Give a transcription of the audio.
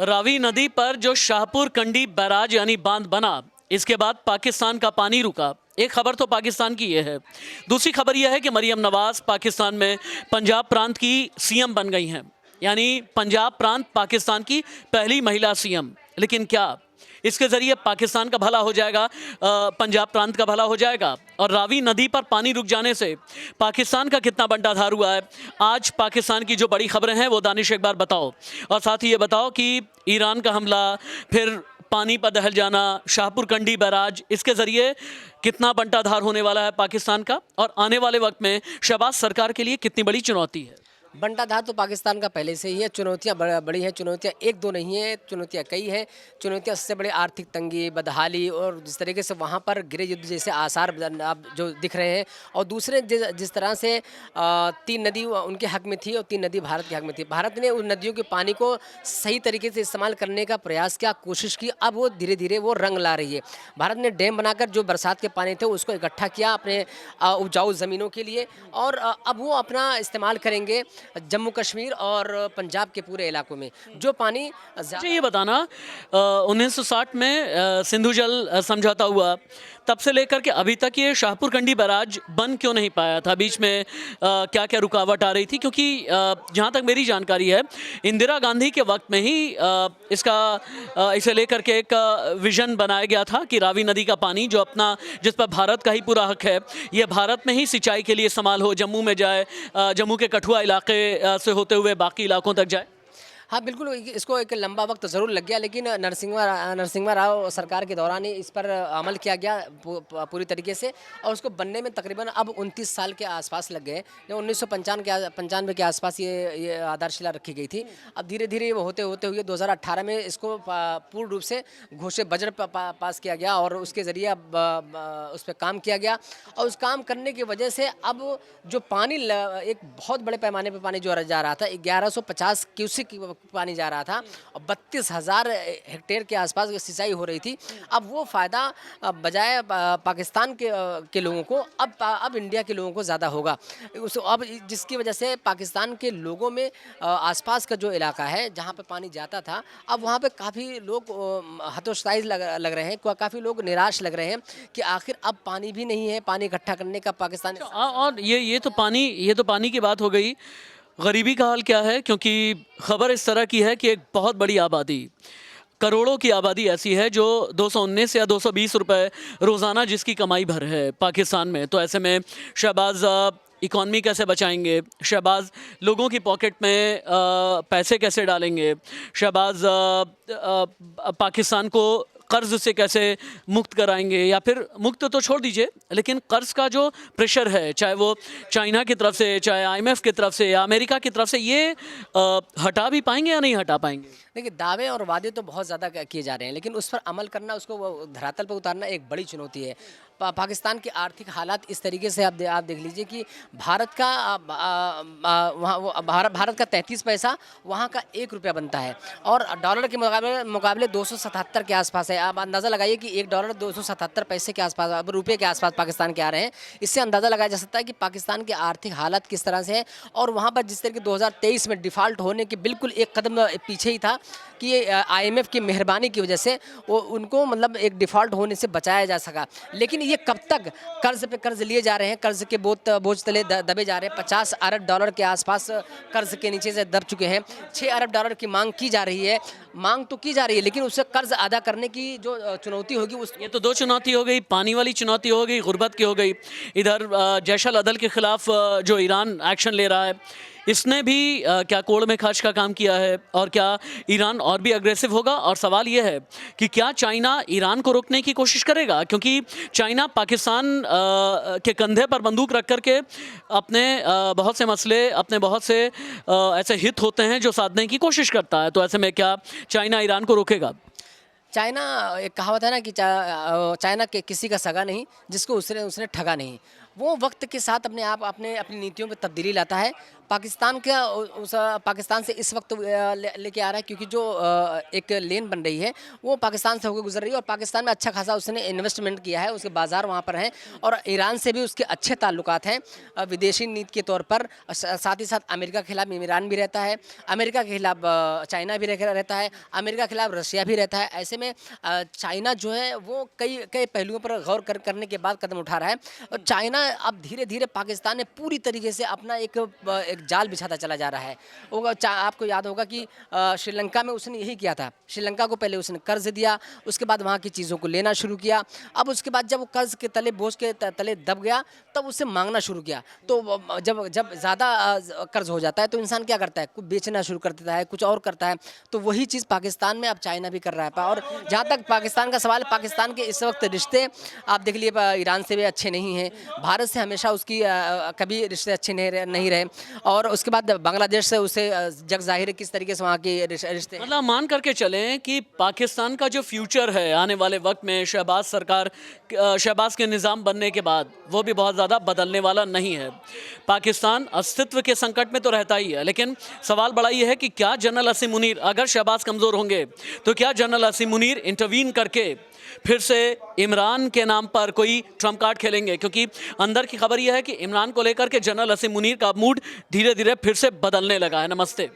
रावी नदी पर जो शाहपुर कंडी बैराज यानी बांध बना, इसके बाद पाकिस्तान का पानी रुका। एक खबर तो पाकिस्तान की यह है। दूसरी खबर यह है कि मरियम नवाज पाकिस्तान में पंजाब प्रांत की सीएम बन गई हैं, यानी पंजाब प्रांत पाकिस्तान की पहली महिला सीएम। लेकिन क्या इसके ज़रिए पाकिस्तान का भला हो जाएगा, पंजाब प्रांत का भला हो जाएगा? और रावी नदी पर पानी रुक जाने से पाकिस्तान का कितना बंटाधार हुआ है? आज पाकिस्तान की जो बड़ी खबरें हैं वो दानिश एक बार बताओ, और साथ ही ये बताओ कि ईरान का हमला, फिर पानी पर दहल जाना, शाहपुर कंडी बैराज, इसके ज़रिए कितना बंटाधार होने वाला है पाकिस्तान का, और आने वाले वक्त में शहबाज सरकार के लिए कितनी बड़ी चुनौती है? बंटाधार तो पाकिस्तान का पहले से ही है। चुनौतियां बड़ी हैं। चुनौतियां एक दो नहीं है, चुनौतियां कई हैं। चुनौतियां सबसे बड़ी आर्थिक तंगी, बदहाली, और जिस तरीके से वहाँ पर गृह युद्ध जैसे आसार अब जो दिख रहे हैं। और दूसरे जिस तरह से 3 नदी उनके हक में थी और 3 नदी भारत के हक में थी। भारत ने उन नदियों के पानी को सही तरीके से इस्तेमाल करने का प्रयास किया, कोशिश की। अब वो धीरे धीरे वो रंग ला रही है। भारत ने डैम बनाकर जो बरसात के पानी थे उसको इकट्ठा किया अपने उपजाऊ ज़मीनों के लिए, और अब वो अपना इस्तेमाल करेंगे जम्मू कश्मीर और पंजाब के पूरे इलाकों में। जो पानी मुझे ये बताना, 1960 में सिंधु जल समझौता हुआ, तब से लेकर के अभी तक ये शाहपुर कंडी बैराज बन क्यों नहीं पाया था? बीच में क्या क्या रुकावट आ रही थी? क्योंकि जहाँ तक मेरी जानकारी है, इंदिरा गांधी के वक्त में ही इसे लेकर के एक विजन बनाया गया था कि रावी नदी का पानी जो अपना, जिस पर भारत का ही पूरा हक है, ये भारत में ही सिंचाई के लिए इस्तेमाल हो, जम्मू में जाए, जम्मू के कठुआ इलाके से होते हुए बाकी इलाकों तक जाए। हाँ बिल्कुल, इसको एक लंबा वक्त ज़रूर लग गया, लेकिन नरसिम्हा राव सरकार के दौरान ही इस पर अमल किया गया पूरी तरीके से, और उसको बनने में तकरीबन अब 29 साल के आसपास लग गए। 1995 के आसपास ये आधारशिला रखी गई थी। अब धीरे धीरे वो होते होते हुए 2018 में इसको पूर्ण रूप से घोषित बजट पास किया गया, और उसके ज़रिए अब उस पर काम किया गया। और उस काम करने की वजह से अब जो पानी एक बहुत बड़े पैमाने पर पानी जो जा रहा था, 1150 क्यूसेक पानी जा रहा था, और 32,000 हेक्टेयर के आसपास सिंचाई हो रही थी। अब वो फ़ायदा बजाय पाकिस्तान के लोगों को अब इंडिया के लोगों को ज़्यादा होगा। अब जिसकी वजह से पाकिस्तान के लोगों में आसपास का जो इलाका है जहाँ पे पानी जाता था, अब वहाँ पे काफ़ी लोग हतोत्साहित लग रहे हैं, काफ़ी लोग निराश लग रहे हैं कि आखिर अब पानी भी नहीं है, पानी इकट्ठा करने का पाकिस्तान। और ये तो पानी की बात हो गई। गरीबी का हाल क्या है? क्योंकि खबर इस तरह की है कि एक बहुत बड़ी आबादी, करोड़ों की आबादी ऐसी है जो 219 या 220 रुपए रोज़ाना जिसकी कमाई भर है पाकिस्तान में। तो ऐसे में शहबाज इकॉनमी कैसे बचाएंगे? शहबाज लोगों की पॉकेट में पैसे कैसे डालेंगे? शहबाज पाकिस्तान को कर्ज से कैसे मुक्त कराएंगे? या फिर मुक्त तो छोड़ दीजिए, लेकिन कर्ज का जो प्रेशर है, चाहे वो चाइना की तरफ से, चाहे IMF की तरफ से या अमेरिका की तरफ से, ये हटा भी पाएंगे या नहीं हटा पाएंगे? देखिए, दावे और वादे तो बहुत ज़्यादा किए जा रहे हैं, लेकिन उस पर अमल करना, उसको धरातल पर उतारना एक बड़ी चुनौती है। पाकिस्तान के आर्थिक हालात इस तरीके से आप देख लीजिए कि भारत का 33 पैसा वहाँ का 1 रुपया बनता है, और डॉलर के मुकाबले 277 के आसपास है। आप अंदाज़ा लगाइए कि $1 277 पैसे के आसपास, अब रुपये के आसपास पाकिस्तान के आ रहे हैं। इससे अंदाज़ा लगाया जा सकता है कि पाकिस्तान के आर्थिक हालात किस तरह से है। और वहाँ पर जिस तरह के 2023 में डिफ़ॉल्ट होने के बिल्कुल एक कदम पीछे ही था कि IMF की मेहरबानी की वजह से वो उनको मतलब एक डिफ़ॉल्ट होने से बचाया जा सका। लेकिन ये कब तक कर्ज पे कर्ज लिए जा रहे हैं, कर्ज के बोझ तले दबे जा रहे हैं। $50 अरब के आसपास कर्ज के नीचे से दब चुके हैं। $6 अरब की मांग की जा रही है, मांग तो की जा रही है, लेकिन उससे कर्ज अदा करने की जो चुनौती होगी उस, ये तो 2 चुनौती हो गई, पानी वाली चुनौती हो गई, गुर्बत की हो गई। इधर जैश अल अदल के खिलाफ जो ईरान एक्शन ले रहा है, इसने भी क्या कोड़ में खाच का काम किया है? और क्या ईरान और भी अग्रेसिव होगा? और सवाल ये है कि क्या चाइना ईरान को रोकने की कोशिश करेगा? क्योंकि चाइना पाकिस्तान के कंधे पर बंदूक रख करके अपने बहुत से मसले, अपने बहुत से ऐसे हित होते हैं जो साधने की कोशिश करता है। तो ऐसे में क्या चाइना ईरान को रोकेगा? चाइना, एक कहावत है ना कि चाइना के किसी का सगा नहीं जिसको उसने ठगा नहीं। वो वक्त के साथ अपनी नीतियों में तब्दीली लाता है। पाकिस्तान का उस पाकिस्तान से इस वक्त लेके आ रहा है क्योंकि जो एक लेन बन रही है वो पाकिस्तान से होकर गुजर रही है और पाकिस्तान में अच्छा खासा उसने इन्वेस्टमेंट किया है, उसके बाज़ार वहाँ पर हैं और ईरान से भी उसके अच्छे ताल्लुकात हैं विदेशी नीति के तौर पर। साथ ही साथ अमेरिका के खिलाफ ईरान भी रहता है, अमेरिका के खिलाफ चाइना भी रहता है, अमेरिका के खिलाफ रशिया भी रहता है। ऐसे में चाइना जो है वो कई कई पहलुओं पर गौर करने के बाद कदम उठा रहा है और चाइना अब धीरे धीरे पाकिस्तान में पूरी तरीके से अपना एक जाल बिछाता चला जा रहा है। आपको याद होगा कि श्रीलंका में उसने यही किया था। श्रीलंका को पहले उसने कर्ज दिया, उसके बाद वहाँ की चीज़ों को लेना शुरू किया। अब उसके बाद जब वो कर्ज के तले बोझ के तले दब गया तब उससे मांगना शुरू किया। तो जब जब ज़्यादा कर्ज हो जाता है तो इंसान क्या करता है, कुछ बेचना शुरू कर देता है, कुछ और करता है। तो वही चीज़ पाकिस्तान में अब चाइना भी कर रहा है। और जहाँ तक पाकिस्तान का सवाल, पाकिस्तान के इस वक्त रिश्ते आप देख लिए ईरान से भी अच्छे नहीं हैं, भारत से हमेशा उसकी कभी रिश्ते अच्छे नहीं रहे और उसके बाद बांग्लादेश से उसे जग जाहिर है किस तरीके से वहाँ के रिश्ते। मतलब मान करके चलें कि पाकिस्तान का जो फ्यूचर है आने वाले वक्त में शहबाज सरकार, शहबाज के निज़ाम बनने के बाद वो भी बहुत ज़्यादा बदलने वाला नहीं है। पाकिस्तान अस्तित्व के संकट में तो रहता ही है, लेकिन सवाल बड़ा ये है कि क्या जनरल असीम मुनीर, अगर शहबाज कमज़ोर होंगे तो क्या जनरल असीम मुनीर इंटरवीन करके फिर से इमरान के नाम पर कोई ट्रम्प कार्ड खेलेंगे? क्योंकि अंदर की खबर यह है कि इमरान को लेकर के जनरल असीम मुनीर का मूड धीरे धीरे फिर से बदलने लगा है। नमस्ते।